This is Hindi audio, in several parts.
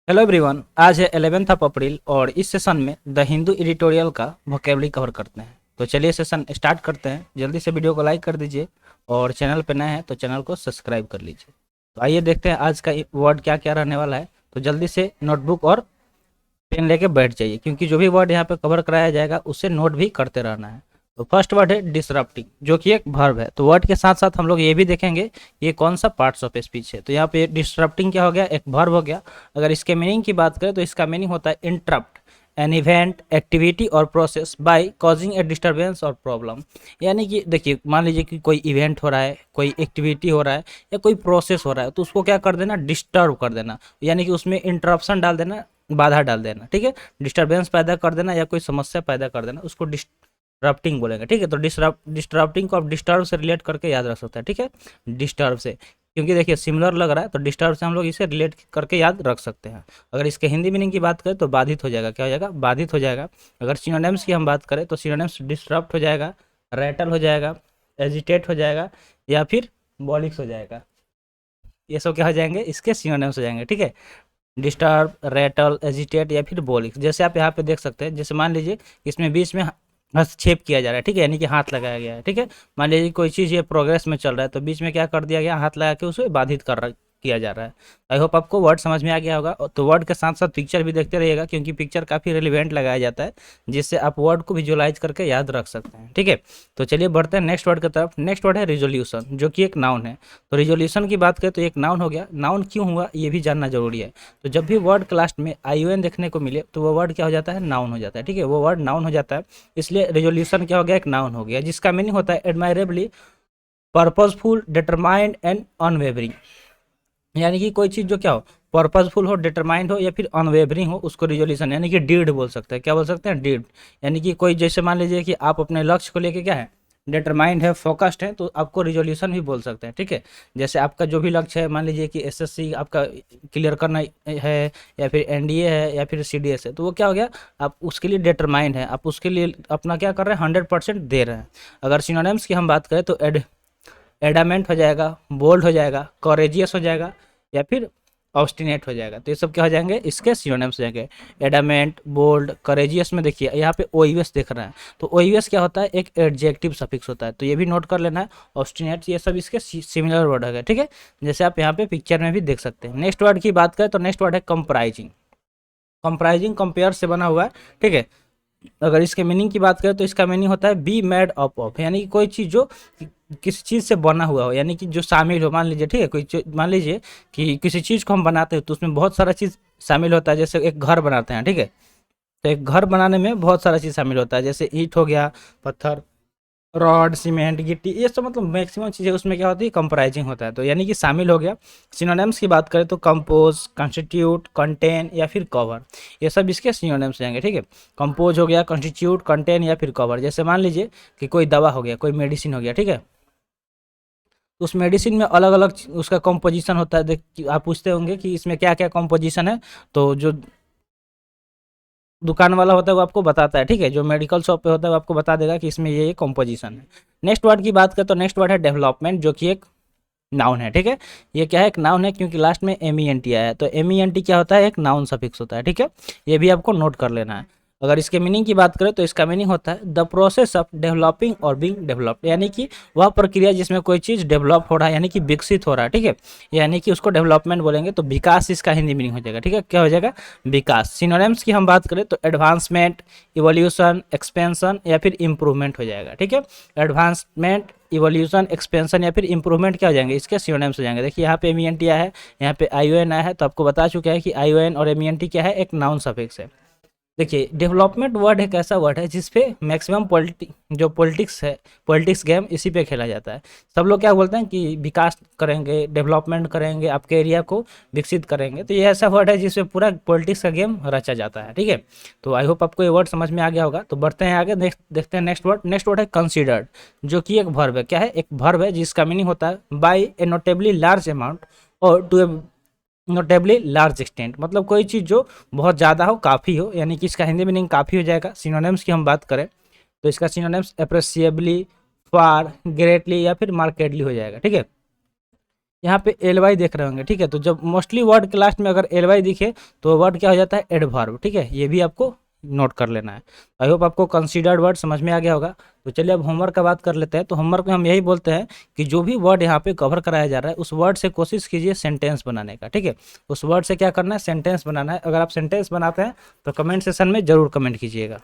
हेलो एवरीवन, आज है 11th ऑफ अप्रैल और इस सेशन में द हिंदू एडिटोरियल का वोकेबलरी कवर करते हैं। तो चलिए सेशन स्टार्ट करते हैं। जल्दी से वीडियो को लाइक कर दीजिए और चैनल पे नए हैं तो चैनल को सब्सक्राइब कर लीजिए। तो आइए देखते हैं आज का वर्ड क्या क्या रहने वाला है। तो जल्दी से नोटबुक और पेन लेके बैठ जाइए क्योंकि जो भी वर्ड यहाँ पे कवर कराया जाएगा उससे नोट भी करते रहना है। तो फर्स्ट वर्ड है डिसरप्टिंग, जो कि एक वर्ब है। तो वर्ड के साथ साथ हम लोग ये भी देखेंगे ये कौन सा पार्ट्स ऑफ स्पीच है। तो यहाँ पे डिसरप्टिंग क्या हो गया, एक वर्ब हो गया। अगर इसके मीनिंग की बात करें तो इसका मीनिंग होता है इंटरप्ट एन इवेंट एक्टिविटी और process by causing A disturbance और प्रॉब्लम। यानी कि देखिए, मान लीजिए कि कोई इवेंट हो रहा है, कोई एक्टिविटी हो रहा है या कोई प्रोसेस हो रहा है, तो उसको क्या कर देना, डिस्टर्ब कर देना। यानी कि उसमें इंटरप्शन डाल देना, बाधा डाल देना, ठीक है। डिस्टर्बेंस पैदा कर देना या कोई समस्या पैदा कर देना, उसको डिस्टरप्टिंग बोलेंगे, ठीक है। तो डिस्टर्बिंग को आप डिस्टर्ब से रिलेट करके याद रख सकते हैं, ठीक है। डिस्टर्ब से, क्योंकि देखिए सिमिलर लग रहा है तो डिस्टर्ब से हम लोग इसे रिलेट करके याद रख सकते हैं। अगर इसके हिंदी मीनिंग की बात करें तो बाधित हो जाएगा। क्या हो जाएगा? बाधित हो जाएगा। अगर सिनोनिम्स की हम बात करें तो सिनोनिम्स डिस्टर्ब हो जाएगा, रैटल हो जाएगा, एजिटेट हो जाएगा या फिर बॉलिक्स हो जाएगा। ये सब क्या हो जाएंगे? इसके सिनोनिम्स हो जाएंगे, ठीक है। डिस्टर्ब, रैटल, एजिटेट या फिर बॉलिक्स। जैसे आप यहाँ पे देख सकते हैं, जैसे मान लीजिए इसमें बीच में हस्तक्षेप किया जा रहा है, ठीक है, यानी कि हाथ लगाया गया है, ठीक है। मान लीजिए कोई चीज़ ये प्रोग्रेस में चल रहा है तो बीच में क्या कर दिया गया, हाथ लगा के उसे बाधित किया जा रहा है। आई होप आपको वर्ड समझ में आ गया होगा। तो वर्ड के साथ साथ पिक्चर भी देखते रहिएगा क्योंकि पिक्चर काफ़ी रिलेवेंट लगाया जाता है, जिससे आप वर्ड को विजुअलाइज करके याद रख सकते हैं, ठीक है। तो चलिए बढ़ते हैं नेक्स्ट वर्ड की तरफ। नेक्स्ट वर्ड है रिजोल्यूशन, जो कि एक नाउन है। तो रिजोल्यूशन की बात करें तो एक नाउन हो गया। नाउन क्यों हुआ ये भी जानना जरूरी है। तो जब भी वर्ड के लास्ट में ION देखने को मिले तो वो वर्ड क्या हो जाता है? नाउन हो जाता है, ठीक है। वो वर्ड नाउन हो जाता है। इसलिए रिजोल्यूशन क्या हो गया? एक नाउन हो गया, जिसका मीनिंग होता है admirably, purposeful, determined and unwavering. यानी कि कोई चीज़ जो क्या हो, पर्पजफुल हो, डिटरमाइंड हो या फिर अनवेवरिंग हो, उसको रिजोल्यूशन यानी कि डीड बोल सकते हैं। क्या बोल सकते हैं? डीड। यानी कि कोई, जैसे मान लीजिए कि आप अपने लक्ष्य को लेके क्या है, डिटरमाइंड है, फोकस्ड है, तो आपको रिजोल्यूशन भी बोल सकते हैं, ठीक है। जैसे आपका जो भी लक्ष्य है, मान लीजिए कि SSC आपका क्लियर करना है या फिर NDA है या फिर CDS है, तो वो क्या हो गया, आप उसके लिए डिटरमाइंड है, आप उसके लिए अपना क्या कर रहे हैं, 100% दे रहे हैं। अगर सिनोनिम्स की हम बात करें तो एडामेंट हो जाएगा, बोल्ड हो जाएगा, कॉरेजियस हो जाएगा या फिर ऑब्स्टिनेट हो जाएगा। तो ये सब क्या हो जाएंगे? इसके सिनोनिम्स हो जाएंगे। एडामेंट, बोल्ड, करेजियस में देखिए यहाँ पे OUS देख रहे हैं, तो OUS क्या होता है? एक एडजेक्टिव सफिक्स होता है, तो ये भी नोट कर लेना है। ऑब्स्टिनेट, ये सब इसके सिमिलर वर्ड है, ठीक है। जैसे आप यहाँ पे पिक्चर में भी देख सकते हैं। नेक्स्ट वर्ड की बात करें तो नेक्स्ट वर्ड है कंप्राइजिंग। कंप्राइजिंग कंपेयर से बना हुआ है, ठीक है। अगर इसके मीनिंग की बात करें तो इसका मीनिंग होता है बी मेड अप ऑफ, यानी कि कोई चीज़ जो किसी चीज़ से बना हुआ हो, यानी कि जो शामिल हो। मान लीजिए, ठीक है, मान लीजिए कि किसी चीज़ को हम बनाते हैं तो उसमें बहुत सारा चीज़ शामिल होता है। जैसे एक घर बनाते हैं, ठीक है, तो एक घर बनाने में बहुत सारा चीज़ शामिल होता है, जैसे ईंट हो गया, पत्थर, रॉड, सीमेंट, गिट्टी, ये सब मतलब मैक्सिमम चीज़ें उसमें क्या होती है? कंप्राइजिंग होता है, तो यानी कि शामिल हो गया। सिनोनिम्स की बात करें तो कंपोज, कंस्टिट्यूट, कंटेन या फिर कवर, ये सब इसके सिनोनिम्स जाएंगे, ठीक है। कंपोज हो गया, कंस्टिट्यूट, कंटेन या फिर कवर। जैसे मान लीजिए कि कोई दवा हो गया, कोई मेडिसिन हो गया, ठीक है, तो उस मेडिसिन में अलग अलग उसका कंपोजिशन होता है। देख, आप पूछते होंगे कि इसमें क्या क्या कंपोजिशन है, तो जो दुकान वाला होता है वो आपको बताता है, ठीक है। जो मेडिकल शॉप पे होता है वो आपको बता देगा कि इसमें ये कॉम्पोजिशन है। नेक्स्ट वर्ड की बात करें तो नेक्स्ट वर्ड है डेवलपमेंट, जो कि एक नाउन है, ठीक है। ये क्या है? एक नाउन है क्योंकि लास्ट में MENT आया है, तो MENT क्या होता है? एक नाउन सफिक्स होता है, ठीक है। ये भी आपको नोट कर लेना है। अगर इसके मीनिंग की बात करें तो इसका मीनिंग होता है द प्रोसेस ऑफ डेवलपिंग और बीइंग डेवलप्ड, यानी कि वह प्रक्रिया जिसमें कोई चीज़ डेवलप हो रहा है, यानी कि विकसित हो रहा है, ठीक है, यानी कि उसको डेवलपमेंट बोलेंगे। तो विकास इसका हिंदी मीनिंग हो जाएगा, ठीक है। क्या हो जाएगा? विकास। सिनोनिम्स की हम बात करें तो एडवांसमेंट, इवोल्यूशन, एक्सपेंशन या फिर इंप्रूवमेंट हो जाएगा, ठीक है। एडवांसमेंट, इवोल्यूशन, एक्सपेंशन या फिर इंप्रूवमेंट क्या हो जाएंगे? इसके सिनोनिम्स हो जाएंगे। देखिए यहाँ पे MENT आया है, यहाँ पे ION आया है, तो आपको बता चुका है कि ION और MENT क्या है? एक नाउन सफिक्स है। देखिए डेवलपमेंट वर्ड एक ऐसा वर्ड है जिस पे मैक्सिमम जो पॉलिटिक्स है, पॉलिटिक्स गेम इसी पे खेला जाता है। सब लोग क्या बोलते हैं कि विकास करेंगे, डेवलपमेंट करेंगे, आपके एरिया को विकसित करेंगे, तो ये ऐसा वर्ड है जिसपे पूरा पॉलिटिक्स का गेम रचा जाता है, ठीक है। तो आई होप आपको ये वर्ड समझ में आ गया होगा। तो बढ़ते हैं आगे, नेक्स्ट देखते हैं नेक्स्ट वर्ड। नेक्स्ट वर्ड है कंसिडर्ड, जो कि एक वर्ब है। क्या है? एक वर्ब है जिसका मीनिंग होता है by a notably large amount or to a notably large extent, मतलब कोई चीज़ जो बहुत ज़्यादा हो, काफ़ी हो, यानी कि इसका हिंदी मीनिंग काफ़ी हो जाएगा। सिनोनिम्स की हम बात करें तो इसका सिनोनिम्स अप्रिशिएबली, फार, ग्रेटली या फिर मार्केटली हो जाएगा, ठीक है। यहाँ पे एल वाई देख रहे होंगे, ठीक है। तो जब मोस्टली वर्ड के लास्ट में अगर एल वाई दिखे तो वर्ड क्या हो जाता है, एडवर्ब, ठीक है। ये भी आपको नोट कर लेना है। आई होप आपको कंसीडर्ड वर्ड समझ में आ गया होगा। तो चलिए अब होमवर्क का बात कर लेते हैं। तो होमवर्क में हम यही बोलते हैं कि जो भी वर्ड यहाँ पे कवर कराया जा रहा है उस वर्ड से कोशिश कीजिए सेंटेंस बनाने का, ठीक है। उस वर्ड से क्या करना है, सेंटेंस बनाना है। अगर आप सेंटेंस बनाते हैं तो कमेंट सेशन में जरूर कमेंट कीजिएगा।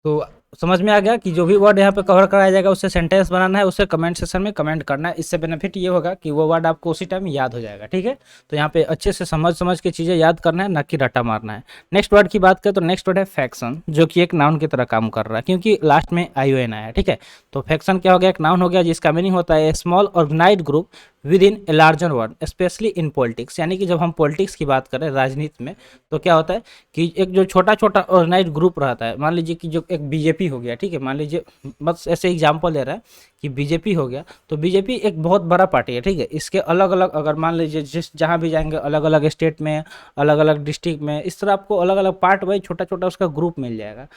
तो समझ में आ गया कि जो भी वर्ड यहाँ पे कवर कराया जाएगा उससे सेंटेंस बनाना है, उससे कमेंट सेक्शन में कमेंट करना है। इससे बेनिफिट ये होगा कि वो वर्ड आपको उसी टाइम याद हो जाएगा, ठीक है। तो यहाँ पे अच्छे से समझ समझ के चीज़ें याद करना है, ना कि रट्टा मारना है। नेक्स्ट वर्ड की बात करें तो नेक्स्ट वर्ड है फैक्शन, जो कि एक नाउन की तरह काम कर रहा है, क्योंकि लास्ट में आई ओ एन आया है, ठीक है। तो फैक्शन क्या हो गया, एक नाउन हो गया जिसका मीनिंग होता है small organised group within a larger word, specially in politics. यानी कि जब हम पॉलिटिक्स की बात करें, राजनीति में, तो क्या होता है कि एक जो छोटा छोटा ऑर्गेनाइज ग्रुप रहता है, मान लीजिए कि जो एक बीजेपी हो गया, ठीक है। मान लीजिए, बस ऐसे एग्जांपल दे रहा है कि बीजेपी हो गया, तो बीजेपी एक बहुत बड़ा पार्टी है, ठीक है। इसके अलग अलग, अगर मान लीजिए जिस जहाँ भी जाएंगे अलग अलग स्टेट में, अलग अलग डिस्ट्रिक्ट में, इस तरह आपको अलग अलग पार्ट वाइज छोटा छोटा उसका ग्रुप मिल जाएगा।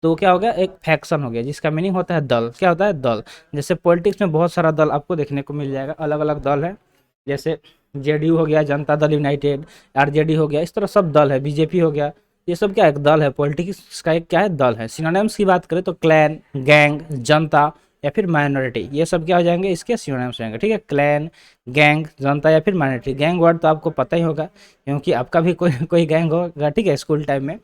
तो क्या हो गया, एक फैक्शन हो गया जिसका मीनिंग होता है दल। क्या होता है, दल। जैसे पॉलिटिक्स में बहुत सारा दल आपको देखने को मिल जाएगा, अलग अलग दल है। जैसे जेडीयू हो गया, जनता दल यूनाइटेड, आरजेडी हो गया, इस तरह सब दल है, बीजेपी हो गया। ये सब क्या है, एक दल है। पॉलिटिक्स का एक क्या है, दल है। सिनोनिम्स की बात करें तो क्लैन, गैंग, जनता या फिर माइनॉरिटी, ये सब क्या हो जाएंगे, इसके सिनोनिम्स होंगे, ठीक है। क्लैन, गैंग, जनता या फिर माइनॉरिटी। गैंग वर्ड तो आपको पता ही होगा क्योंकि आपका भी कोई कोई गैंग होगा, ठीक है, स्कूल टाइम में।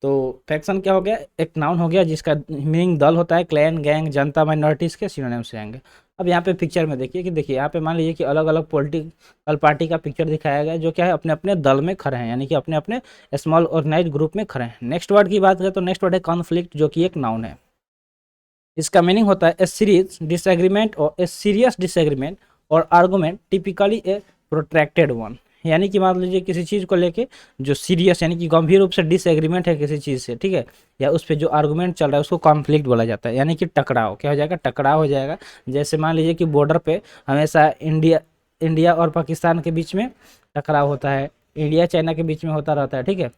तो फैक्शन क्या हो गया, एक नाउन हो गया जिसका मीनिंग दल होता है। क्लैन, गैंग, जनता, माइनॉरिटीज के सिनोनिम्स आएंगे। अब यहाँ पे पिक्चर में देखिए कि देखिए यहाँ पे मान लीजिए कि अलग अलग पॉलिटिकल पार्टी का पिक्चर दिखाया गया है, जो क्या है, अपने अपने दल में खड़े हैं, यानी कि अपने अपने स्मॉल ऑर्गेनाइज ग्रुप में खड़े हैं। नेक्स्ट वर्ड की बात करें तो नेक्स्ट वर्ड है कॉन्फ्लिक्ट, जो कि एक नाउन है। इसका मीनिंग होता है ए सीरीज डिसएग्रीमेंट और ए सीरियस डिसएग्रीमेंट और आर्गूमेंट, टिपिकली ए प्रोट्रैक्टेड वन। यानी कि मान लीजिए किसी चीज़ को लेके जो सीरियस यानी कि गंभीर रूप से डिसएग्रीमेंट है किसी चीज़ से, ठीक है, या उस पर जो आर्गूमेंट चल रहा है उसको कॉन्फ्लिक्ट बोला जाता है। यानी कि टकराव, क्या हो जाएगा, टकराव हो जाएगा। जैसे मान लीजिए कि बॉर्डर पे हमेशा इंडिया इंडिया और पाकिस्तान के बीच में टकराव होता है, इंडिया चाइना के बीच में होता रहता है, ठीक है।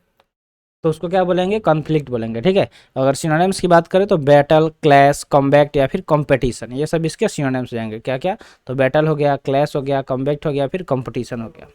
तो उसको क्या बोलेंगे, कॉन्फ्लिक्ट बोलेंगे, ठीक है। अगर सिनोनिम्स की बात करें तो बैटल, क्लैश, कॉम्बैक्ट या फिर कंपटीशन, ये सब इसके सिनोनिम्स जाएंगे। क्या क्या, तो बैटल हो गया, क्लैश हो गया, कॉम्बैक्ट हो गया, फिर कंपटीशन हो गया।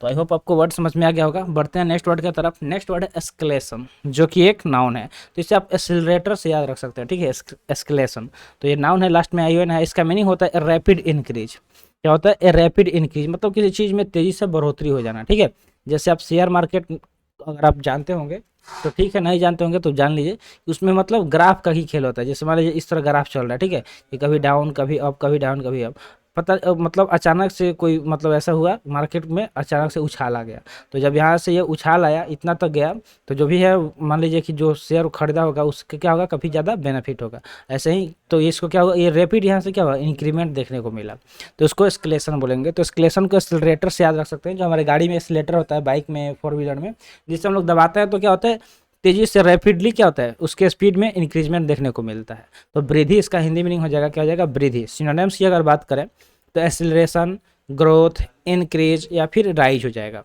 तो आई होप आपको वर्ड समझ में आ गया होगा। बढ़ते हैं नेक्स्ट वर्ड की तरफ। नेक्स्ट वर्ड है एस्केलेशन, जो कि एक नाउन है। तो इसे आप एक्सीलरेटर से याद रख सकते हैं, ठीक है, एस्केलेशन। तो ये नाउन है, लास्ट में आई है। इसका मीनिंग होता है रैपिड इंक्रीज। क्या होता है, ए रैपिड इंक्रीज, मतलब किसी चीज़ में तेज़ी से बढ़ोतरी हो जाना, ठीक है। जैसे आप शेयर मार्केट अगर आप जानते होंगे तो ठीक है, नहीं जानते होंगे तो जान लीजिए कि उसमें मतलब ग्राफ का ही खेल होता है। जैसे मान लीजिए इस तरह ग्राफ चल रहा है, ठीक है, कि कभी डाउन कभी अप, कभी डाउन कभी अप। पता मतलब अचानक से कोई मतलब ऐसा हुआ मार्केट में, अचानक से उछाल आ गया। तो जब यहाँ से ये उछाल आया इतना तक गया, तो जो भी है मान लीजिए कि जो शेयर खरीदा होगा उसके क्या होगा, काफ़ी ज़्यादा बेनिफिट होगा। ऐसे ही तो इसको क्या होगा, ये रैपिड यहाँ से क्या होगा, इंक्रीमेंट देखने को मिला, तो इसको एस्केलेशन बोलेंगे। तो एस्केलेशन को एक्सीलरेटर से याद रख सकते हैं। जो हमारे गाड़ी में एक्सीलरेटर होता है, बाइक में, फोर व्हीलर में, जिससे हम लोग दबाते हैं तो क्या होता है, तेजी से रैपिडली क्या होता है, उसके स्पीड में इंक्रीजमेंट देखने को मिलता है। तो वृद्धि इसका हिंदी मीनिंग हो जाएगा, क्या हो जाएगा, वृद्धि। सिनोनिम्स की अगर बात करें तो एक्सीलरेशन, ग्रोथ, इंक्रीज या फिर राइज हो जाएगा।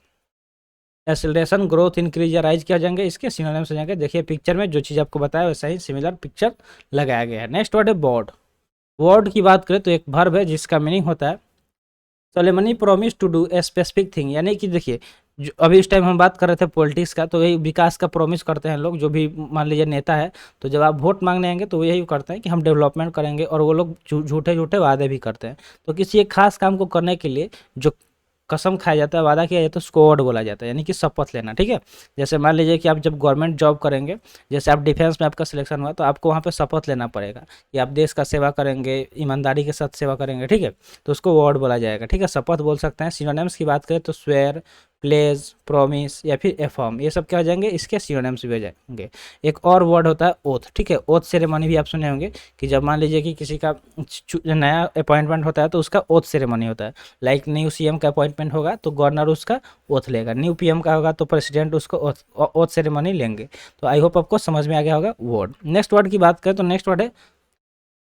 एक्सीलरेशन, ग्रोथ, इंक्रीज या राइज क्या हो जाएंगे, इसके सिनोनिम्स हो जाएंगे। देखिए पिक्चर में जो चीज़ आपको बताया वैसा ही सिमिलर पिक्चर लगाया गया है। नेक्स्ट वर्ड है बोर्ड। वर्ड की बात करें तो एक वर्ब है जिसका मीनिंग होता है solemnly promise to do a specific thing. यानी कि देखिए, जो अभी इस टाइम हम बात कर रहे थे पॉलिटिक्स का, तो यही विकास का प्रॉमिस करते हैं लोग। जो भी मान लीजिए नेता है, तो जब आप वोट मांगने आएंगे तो वो यही करते हैं कि हम डेवलपमेंट करेंगे, और वो लोग झूठे झूठे वादे भी करते हैं। तो किसी एक खास काम को करने के लिए जो कसम खाया जाता है, वादा किया जाता है, उसको वर्ड बोला जाता है, यानी कि शपथ लेना, ठीक है। जैसे मान लीजिए कि आप जब गवर्नमेंट जॉब करेंगे, जैसे आप डिफेंस में आपका सिलेक्शन हुआ, तो आपको वहाँ पे शपथ लेना पड़ेगा कि आप देश का सेवा करेंगे, ईमानदारी के साथ सेवा करेंगे, ठीक है। तो उसको वर्ड बोला जाएगा, ठीक है, शपथ बोल सकते हैं। सिनोनिम्स की बात करें तो स्वेयर, प्लेज, प्रॉमिस या फिर एफर्म, ये सब क्या हो जाएंगे, इसके सिनोनिम्स भी हो जाएंगे। एक और वर्ड होता है ओथ, ठीक है। ओथ सेरेमनी भी आप सुने होंगे कि जब मान लीजिए कि किसी का नया अपॉइंटमेंट होता है तो उसका ओथ सेरेमनी होता है। लाइक न्यू सीएम का अपॉइंटमेंट होगा तो गवर्नर उसका ओथ लेगा, न्यू पीएम का होगा तो प्रेसिडेंट उसको ओथ सेरेमनी लेंगे। तो आई होप आपको समझ में आ गया होगा वर्ड। नेक्स्ट वर्ड की बात करें तो नेक्स्ट वर्ड है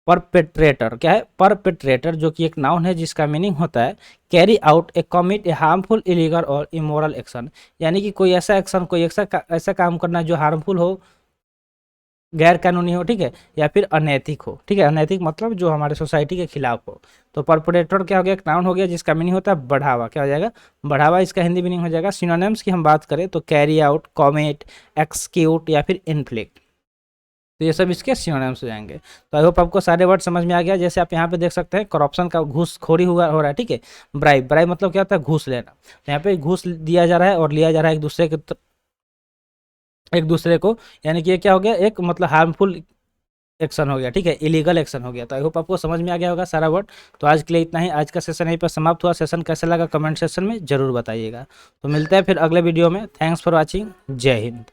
परपेट्रेटर। क्या है, परपेट्रेटर, जो कि एक नाउन है जिसका मीनिंग होता है कैरी आउट ए कमिट ए हार्मफुल, इलीगल और इमोरल एक्शन। यानी कि कोई ऐसा एक्शन, कोई ऐसा काम करना जो हार्मफुल हो, गैर कानूनी हो, ठीक है, या फिर अनैतिक हो, ठीक है। अनैतिक मतलब जो हमारे सोसाइटी के खिलाफ हो। तो परपोरेटर क्या हो गया, एक नाउन हो गया जिसका मीनिंग होता है बढ़ावा, क्या हो जाएगा, बढ़ावा। इसका हिंदी मीनिंग हो जाएगा। सिनोनिम्स की हम बात करें तो कैरी आउट, कॉमेट, एक्सक्यूट या फिर इन्फ्लिक्ट, तो ये सब इसके सिनोनिम्स हो जाएंगे। तो आई होप आपको सारे वर्ड समझ में आ गया। जैसे आप यहाँ पे देख सकते हैं करप्शन का, घूसखोरी हुआ हो रहा है, ठीक है। ब्राइब, ब्राइब मतलब क्या होता है, घूस लेना। तो यहाँ पे घूस दिया जा रहा है और लिया जा रहा है एक दूसरे को, यानी कि ये क्या हो गया, एक मतलब हार्मफुल एक्शन हो गया, ठीक है, इलीगल एक्शन हो गया। तो आई होप आपको समझ में आ गया होगा सारा वर्ड। तो आज के लिए इतना ही। आज का सेशन यहीं पर समाप्त हुआ। सेशन कैसा लगा कमेंट सेक्शन में जरूर बताइएगा। तो मिलते हैं फिर अगले वीडियो में। Thanks for watching. जय हिंद।